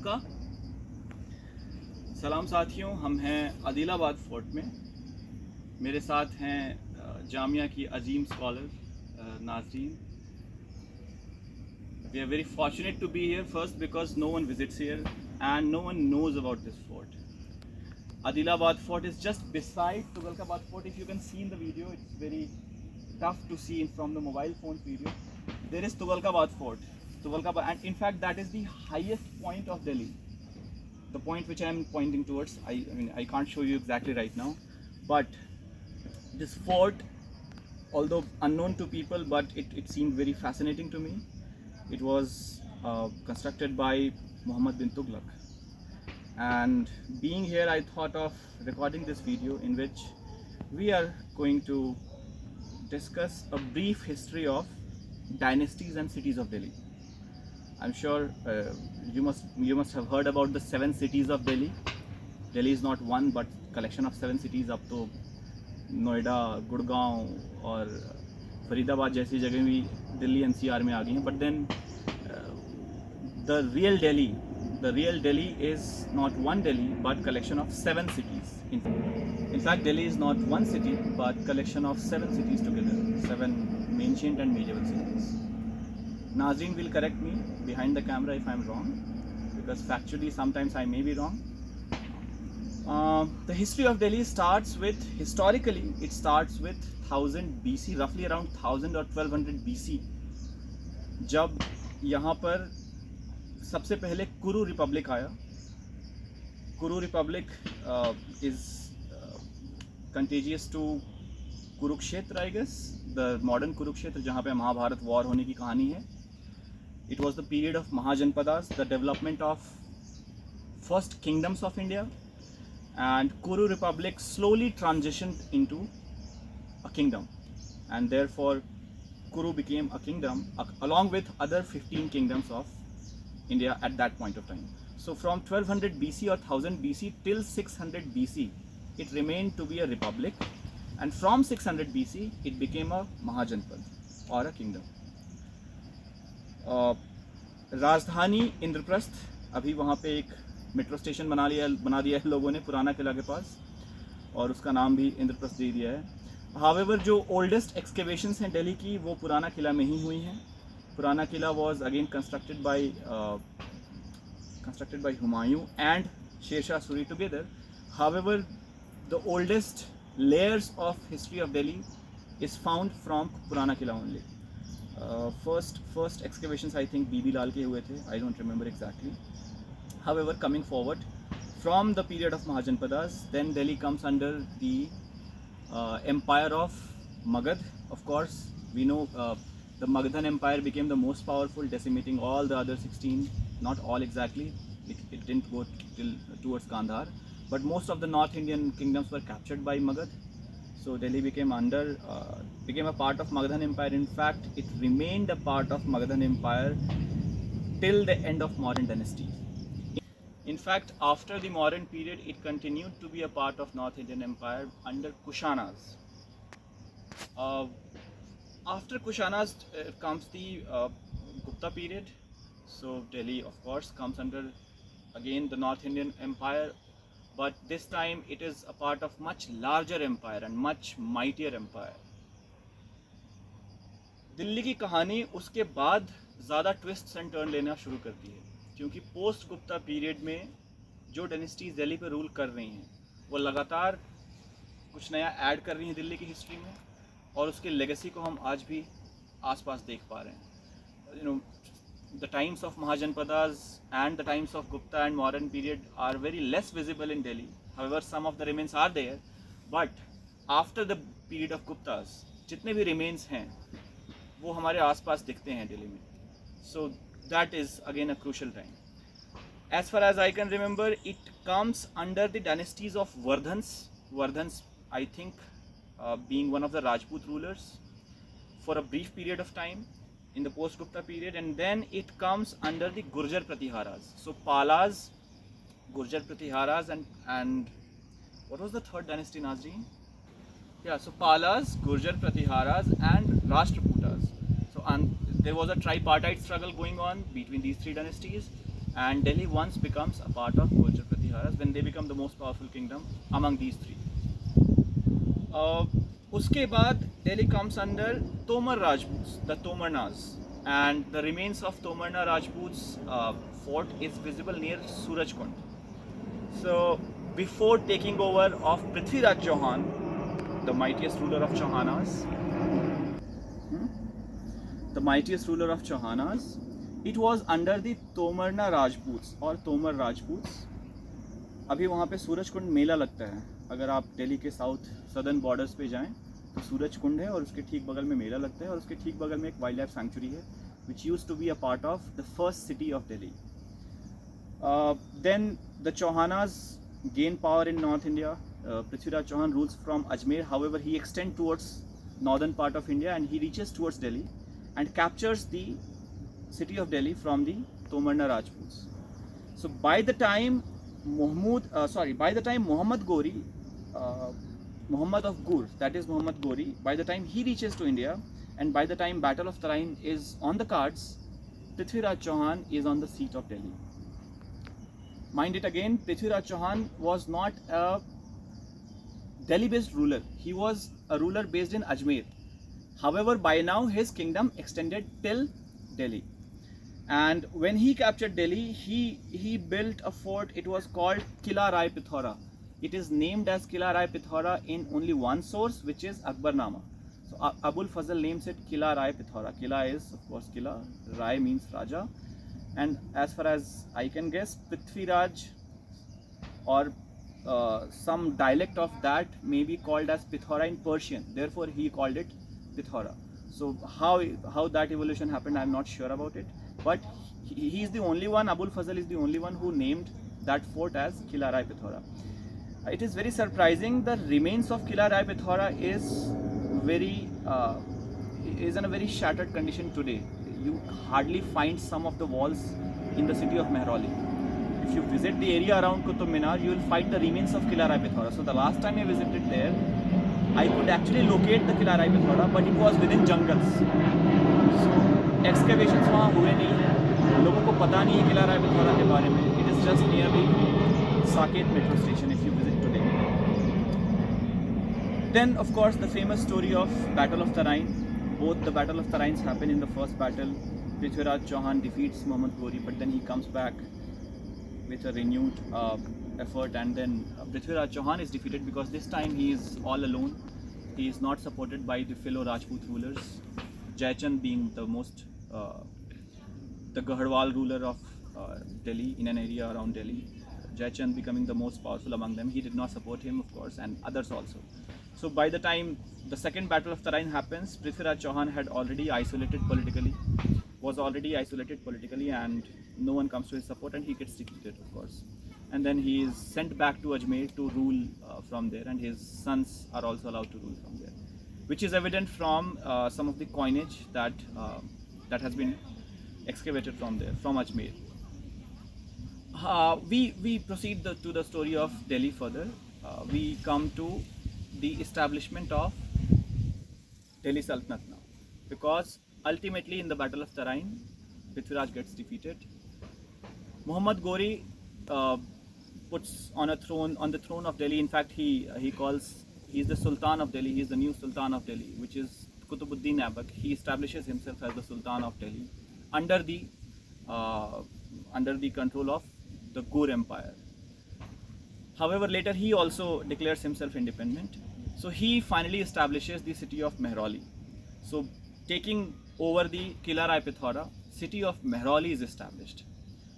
सबका सलाम साथियों, हम हैं आदिलाबाद फोर्ट में। मेरे साथ हैं जामिया की अजीम स्कॉलर नाज़रीन। We are very fortunate to be here, first because no one visits here and no one knows about this fort. Adilabad fort is just beside Tughlaqabad fort. If you can see in the video, it's very tough to see from the mobile phone video. There is Tughlaqabad fort. Tughlaqabad, and in fact that is the highest point of Delhi. The point which I am pointing towards, I mean I can't show you exactly right now, but this fort, although unknown to people, but it seemed very fascinating to me. It was constructed by Muhammad bin Tughlaq, and being here I thought of recording this video in which we are going to discuss a brief history of dynasties and cities of Delhi. I'm sure you must have heard about the 7 cities of Delhi. Delhi is not one but collection of 7 cities. अब तो नोएडा, गुड़गांव और फरीदाबाद जैसी जगह भी Delhi NCR में आ गई हैं. But then the real Delhi is not one Delhi but collection of 7 cities. In fact, Delhi is not one city but collection of 7 cities together, 7 ancient and medieval cities. Nazreen will correct me behind the camera if I am wrong, because factually sometimes I may be wrong. The history of Delhi historically it starts with 1000 BC, roughly around 1000 or 1200 BC, जब यहाँ पर सबसे पहले कुरु Republic आया. कुरु Republic is contagious to Kurukshetra, I guess, the modern Kurukshetra जहाँ पे महाभारत वॉर होने की कहानी है. It was the period of Mahajanpadas, the development of first kingdoms of India, and Kuru Republic slowly transitioned into a kingdom, and therefore Kuru became a kingdom along with other 15 kingdoms of India at that point of time. So from 1200 BC or 1000 BC till 600 BC, it remained to be a republic, and from 600 BC it became a Mahajanpad or a kingdom. राजधानी इंद्रप्रस्थ, अभी वहाँ पे एक metro station बना दिया है लोगों ने पुराना किला के पास, और उसका नाम भी इंद्रप्रस्थ दे दिया है. हावेवर जो ओल्डेस्ट एक्सकेवेशंस हैं दिल्ली की वो पुराना किला में ही हुई हैं. Purana Qila was again constructed by Humayun and Sher Shah Suri together. However the oldest layers of history of Delhi is found from Purana Killa only. First excavations I think बीबी लाल के हुए थे, I don't remember exactly. However, coming forward from the period of Mahajanpadas, then Delhi comes under the empire of Magad. Of course, we know the Magadhan empire became the most powerful, decimating all the other 16, not all exactly, it didn't go towards Kandahar. But most of the North Indian kingdoms were captured by Magad, so Delhi became a part of Magadhan Empire. In fact, it remained a part of Magadhan Empire till the end of modern dynasties. In fact, after the modern period, it continued to be a part of North Indian Empire under Kushanas. After Kushanas comes the Gupta period. So Delhi, of course, comes under again the North Indian Empire. But this time it is a part of much larger empire and much mightier empire. Delhi की कहानी उसके बाद ज़्यादा twists and turn लेना शुरू करती है, क्योंकि पोस्ट गुप्ता पीरियड में जो डायनेस्टीज दिल्ली पे रूल कर रही हैं वो लगातार कुछ नया ऐड कर रही हैं दिल्ली की हिस्ट्री में, और उसके लेगेसी को हम आज भी आसपास देख पा रहे हैं. You know, the times of Mahajanpadas and the times of Gupta and modern period are very less visible in Delhi. However, some of the remains are there. But after the period of Guptas, जितने भी remains हैं वो हमारे आसपास दिखते हैं दिल्ली में. So that is again a crucial time. As far as I can remember, it comes under the dynasties of Vardhans. Vardhans, I think, being one of the Rajput rulers for a brief period of time in the post-Gupta period, and then it comes under the Gurjar Pratiharas. So Palas, Gurjar Pratiharas, and what was the third dynasty, Nazreen? Yeah, so Palas, Gurjar Pratiharas, and Rashtrakutas. So there was a tripartite struggle going on between these 3 dynasties. and Delhi once becomes a part of Gurjar Pratiharas when they become the most powerful kingdom among these three. Uske baad Delhi comes under Tomar Rajputs, the Tomarnas, and the remains of Tomarna Rajputs fort is visible near Surajkund. So before taking over of Prithviraj Chauhan, the mightiest ruler of Chauhanas, it was under the Tomarna Rajputs or Tomar Rajputs. अभी वहाँ पे सूरजकुंड मेला लगता है. अगर आप दिल्ली के southern borders पे जाएं तो सूरजकुंड है और उसके ठीक बगल में मेला लगता है और उसके ठीक बगल में एक वाइल्ड लाइफ सैंक्चुरी है which used to be a part of the first city of Delhi. Then the Chauhanas gain power in North India. Prithviraj Chauhan rules from Ajmer. However, he extends towards northern part of India and he reaches towards Delhi and captures the city of Delhi from the Tomarna Rajputs. So by the time Muhammad Gori, Muhammad of Gur, that is Muhammad Gori, by the time he reaches to India and by the time Battle of Tarain is on the cards, Prithviraj Chauhan is on the seat of Delhi. Mind it again, Prithviraj Chauhan was not a Delhi-based ruler. He was a ruler based in Ajmer. However, by now his kingdom extended till Delhi. And when he captured Delhi, he built a fort. It was called Qila Rai Pithora. It is named as Qila Rai Pithora in only one source, which is Akbarnama. So Abul Fazl names it Qila Rai Pithora. Qila is, of course, Qila. Rai means Raja. And as far as I can guess, Prithviraj or some dialect of that may be called as Pithora in Persian. Therefore, he called it Pithora. So how that evolution happened, I'm not sure about it. But he is the only one, Abul Fazl is the only one who named that fort as Qila Rai Pithora. It is very surprising. The remains of Qila Rai Pithora is in a very shattered condition today. You hardly find some of the walls in the city of Mehrauli. If you visit the area around Qutub Minar, you will find the remains of Qila Rai Pithora. So the last time I visited there, I could actually locate the Qila Rai Pithora, but it was within jungles. So excavations वहाँ हुए नहीं हैं. लोगों को पता नहीं है Qila Rai Pithora के बारे में. It is just near the Saket metro station if you visit today. Then of course the famous story of Battle of Tarain. Both the Battle of Tarains happen in the first battle. Prithviraj Chauhan defeats Muhammad Gori, but then he comes back with a renewed effort, and then Prithviraj Chauhan is defeated because this time he is all alone. He is not supported by the fellow Rajput rulers. Jaichand being the Garhwal ruler of Delhi, in an area around Delhi. Jaichand becoming the most powerful among them. He did not support him, of course, and others also. So by the time the second battle of Tarain happens, Prithviraj Chauhan was already isolated politically, and no one comes to his support, and he gets defeated, of course. And then he is sent back to Ajmer to rule from there, and his sons are also allowed to rule from there, which is evident from some of the coinage that has been excavated from there, from Ajmer. We proceed to the story of Delhi further. We come to the establishment of Delhi Sultanate now, because ultimately in the Battle of Tarain, Prithviraj gets defeated. Muhammad Gori puts on the throne of Delhi. In fact, he is the Sultan of Delhi. He is the new Sultan of Delhi, which is Qutbuddin Aibak. He establishes himself as the Sultan of Delhi under the control of the Gur Empire. However, later he also declares himself independent. So he finally establishes the city of Mehrauli. So taking over the Qila Rai Pithora, city of Mehrauli is established.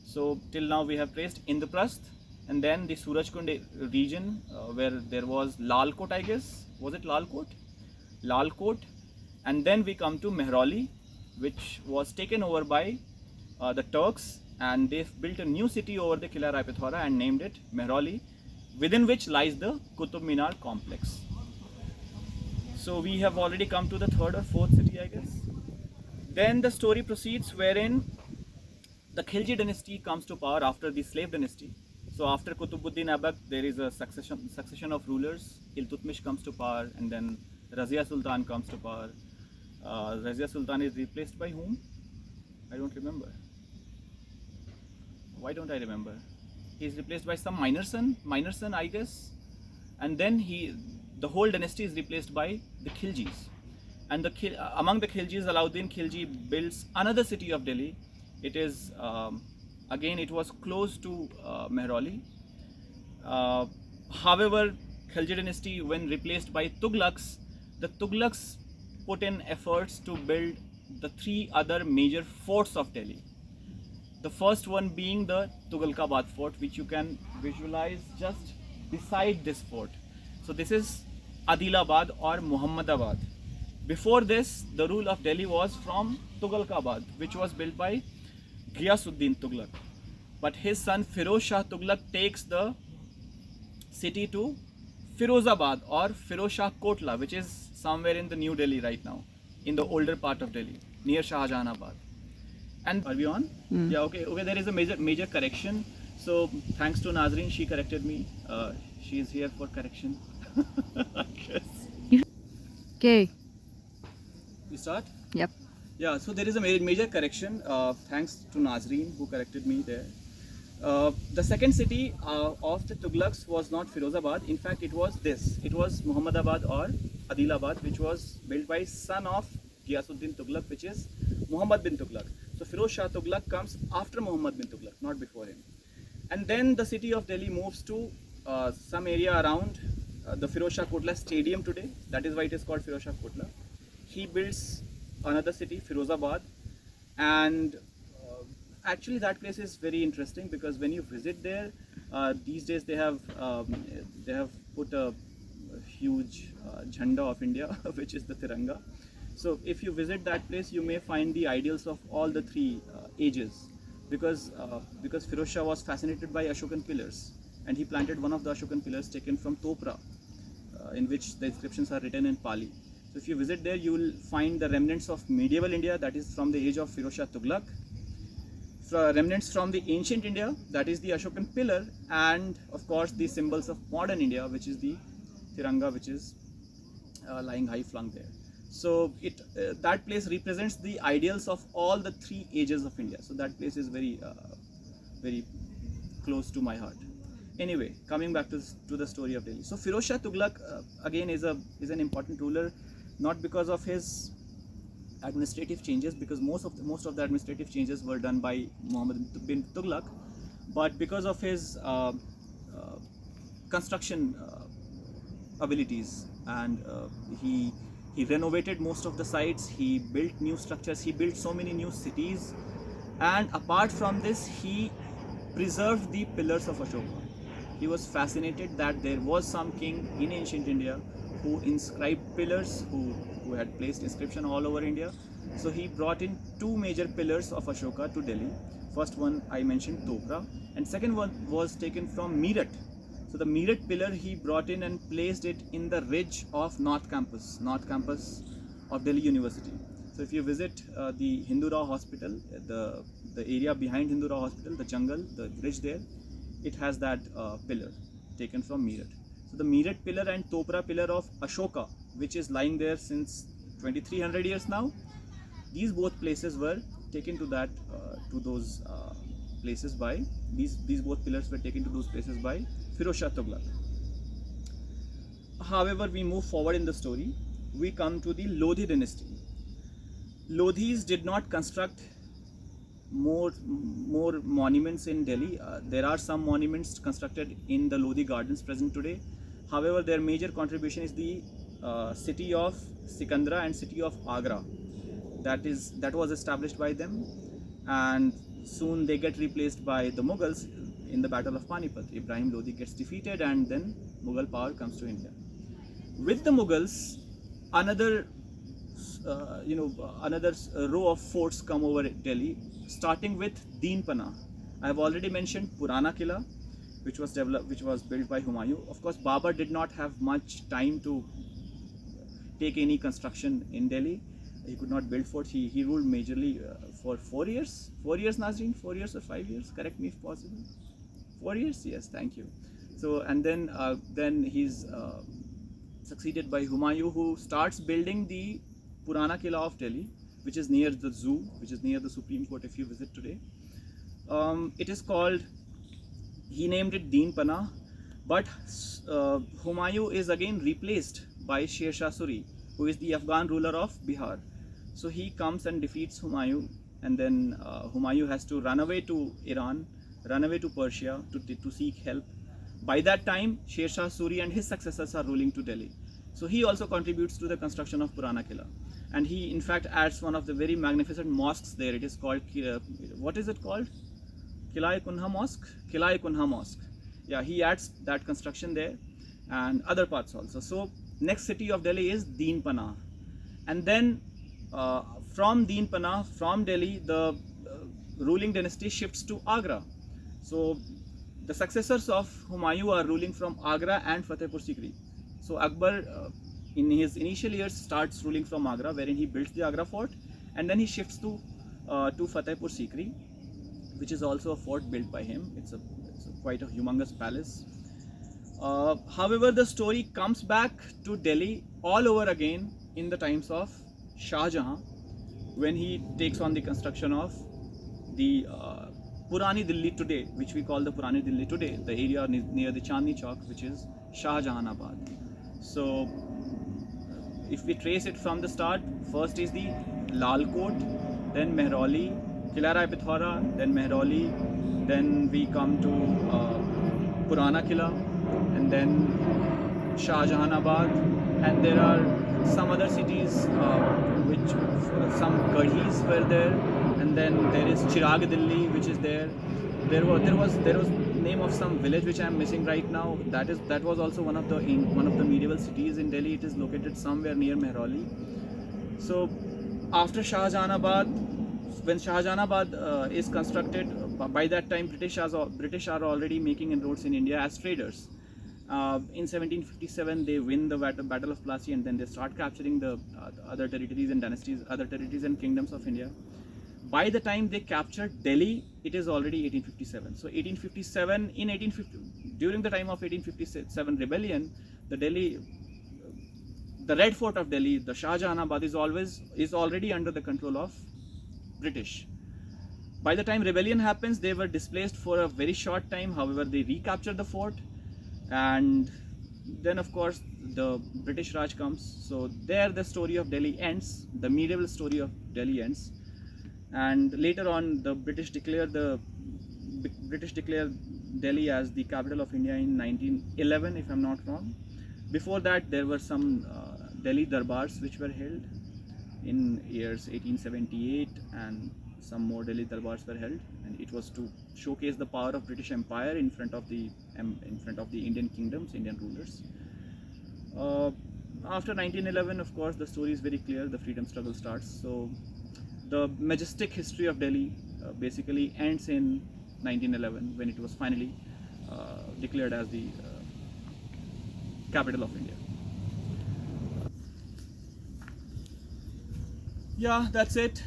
So till now we have traced Indraprasth, and then the Surajkund region where there was Lal Kot, I guess. Was it Lal Kot? Lal Kot. And then we come to Mehrauli, which was taken over by the Turks, and they've built a new city over the Qila Rai Pithora and named it Mehrauli, within which lies the Qutub Minar complex. So we have already come to the third or fourth city, I guess. Then the story proceeds wherein the Khilji dynasty comes to power after the slave dynasty. So after Qutbuddin Aibak, there is a succession of rulers. Iltutmish comes to power, and then Razia Sultan comes to power. Razia Sultan is replaced by whom? I don't remember. why don't I remember? He's replaced by some minor son, I guess. And then the whole dynasty is replaced by the Khiljis. And among the Khiljis, Alauddin Khilji builds another city of Delhi. It is, again, it was close to Mehrauli. However, Khilji dynasty, when replaced by Tughlaqs, the Tughlaqs put in efforts to build the three other major forts of Delhi. The first one being the Tughlaqabad fort, which you can visualize just beside this fort. So this is Adilabad or Muhammadabad. Before this, the rule of Delhi was from Tughlaqabad, which was built by Ghiyasuddin Tughlaq. But his son Firoz Shah Tughlaq takes the city to Firozabad or Firoz Shah Kotla, which is somewhere in the New Delhi right now, in the older part of Delhi, near Shahjahanabad. And are we on? Yeah, okay. There is a major correction. So thanks to Nazreen, she corrected me. She is here for correction. I guess. Okay. We start? Yep. Yeah. So there is a major correction. Thanks to Nazreen who corrected me there. The second city of the Tughlaqs was not Firozabad. In fact, it was this. It was Muhammadabad or Adilabad, which was built by son of Ghiyasuddin Tughlaq, which is Muhammad bin Tughlaq. So Firoz Shah Tughlaq comes after Muhammad bin Tughlaq, not before him. And then the city of Delhi moves to some area around the Firoz Shah Kotla Stadium today. That is why it is called Firoz Shah Kotla. He builds another city, Firozabad, and actually that place is very interesting because when you visit there, these days they have put a huge Jhanda of India, which is the Tiranga. So if you visit that place, you may find the ideals of all the three ages, because Firoz Shah was fascinated by Ashokan pillars, and he planted one of the Ashokan pillars taken from Topra, in which the inscriptions are written in Pali. So if you visit there, you will find the remnants of medieval India, that is from the age of Firoz Shah Tughlaq, remnants from the ancient India, that is the Ashokan pillar, and of course the symbols of modern India, which is the Tiranga, which is lying high flung there. So that place represents the ideals of all the three ages of India. So that place is very very close to my heart. Anyway, coming back to the story of Delhi. So Firoz Shah Tughlaq again is an important ruler, not because of his administrative changes, because most of the administrative changes were done by Muhammad bin Tughlaq, but because of his construction abilities, and he renovated most of the sites, he built new structures, he built so many new cities, and apart from this, he preserved the pillars of Ashoka. He was fascinated that there was some king in ancient India who inscribed pillars, who had placed inscription all over India. So he brought in two major pillars of Ashoka to Delhi. First one I mentioned, Topra, and second one was taken from Meerut. So the Meerut pillar he brought in and placed it in the ridge of North Campus of Delhi University. So if you visit the Hindura Hospital, the area behind Hindura Hospital, the jungle, the ridge there, it has that pillar taken from Meerut. So the Meerut pillar and Topra pillar of Ashoka, which is lying there since 2300 years now, these both places were taken to those places by these both pillars were taken to those places by Firoz Shah Tughlaq. However, we move forward in the story. We come to the Lodhi dynasty. Lodhis did not construct more monuments in Delhi. There are some monuments constructed in the Lodhi gardens present today. However, their major contribution is the city of Sikandra and city of Agra. That was established by them, and soon they get replaced by the Mughals in the Battle of Panipat. Ibrahim Lodhi gets defeated, and then Mughal power comes to India. With the Mughals, another row of forts come over Delhi, starting with Dinpanah. I have already mentioned Purana Qila, which was built by Humayun. Of course, Babur did not have much time to take any construction in Delhi. He could not build forts. He ruled majorly for 4 years. 4 years, Nazreen? 4 years or 5 years? Correct me if possible. 4 years? Yes, thank you. So, and then he's succeeded by Humayun, who starts building the Purana Qila of Delhi, which is near the zoo, which is near the Supreme Court if you visit today. it is called, he named it Dinpanah, but Humayun is again replaced by Sher Shah Suri, who is the Afghan ruler of Bihar. So he comes and defeats Humayun, and then Humayun has to run away to Iran, run away to Persia to seek help. By that time, Sher Shah Suri and his successors are ruling to Delhi. So he also contributes to the construction of Purana Qila. And he in fact adds one of the very magnificent mosques there. It is called, what is it called? Qila Rai Pithora Mosque? Qila Rai Pithora Mosque. Yeah, he adds that construction there and other parts also. So next city of Delhi is Dinpanah. And then from Dinpanah, from Delhi, the ruling dynasty shifts to Agra. So the successors of Humayun are ruling from Agra and Fatehpur Sikri. So Akbar in his initial years starts ruling from Agra, wherein he builds the Agra fort, and then he shifts to Fatehpur Sikri, which is also a fort built by him. It's quite a humongous palace. However, the story comes back to Delhi all over again in the times of Shah Jahan, when he takes on the construction of the Purani Delhi today, which we call the Purani Delhi today, the area near the Chandni Chowk, which is Shahjahanabad. So if we trace it from the start, first is the Lal Kot, then Mehrauli, Qila Rai Pithora, then Mehrauli, then we come to Purana Qila, and then Shahjahanabad, and there are some other cities which some Garhis were there, and then there is Chirag Delhi, which is there. There was name of some village which I am missing right now. That was also one of the medieval cities in Delhi. It is located somewhere near Mehrauli. So after Shahjahanabad, when Shahjahanabad is constructed, by that time British are already making inroads in India as traders. In 1757 they win the Battle of Plassey, and then they start capturing the other territories and dynasties, other territories and kingdoms of India. By the time they captured Delhi, it is already 1857. So 1850, during the time of 1857 rebellion, the Red Fort of Delhi, the Shahjahanabad, is already under the control of British. By the time rebellion happens, they were displaced for a very short time. However, they recaptured the fort, and then of course the British Raj comes. So there the story of Delhi ends, the medieval story of Delhi ends. And later on, the British declare Delhi as the capital of India in 1911, if I'm not wrong. Before that, there were some Delhi darbars which were held in years 1878, and some more Delhi darbars were held, and it was to showcase the power of British Empire in front of the Indian kingdoms, Indian rulers. After 1911, of course, the story is very clear. The freedom struggle starts. So the majestic history of Delhi basically ends in 1911, when it was finally declared as the capital of India. Yeah, that's it.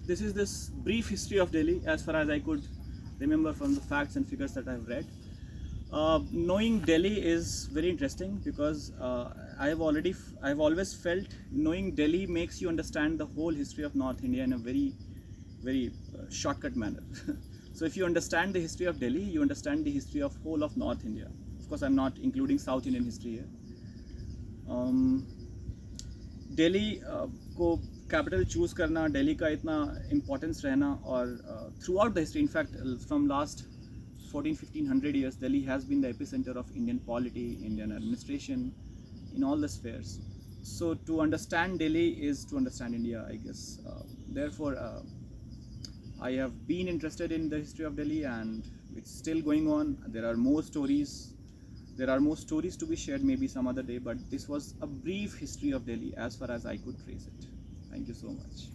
This is this brief history of Delhi as far as I could remember from the facts and figures that I've read. Knowing Delhi is very interesting because I've always felt knowing Delhi makes you understand the whole history of North India in a very, very shortcut manner. So if you understand the history of Delhi, you understand the history of whole of North India. Of course, I'm not including South Indian history here. Delhi को capital choose करना, Delhi का इतना importance रहना, और throughout the history, in fact, from last 1400-1500 years, Delhi has been the epicenter of Indian polity, Indian administration, in all the spheres. So to understand Delhi is to understand India, I guess. Therefore, I have been interested in the history of Delhi, and it's still going on. There are more stories. There are more stories to be shared maybe some other day, but this was a brief history of Delhi as far as I could trace it. Thank you so much.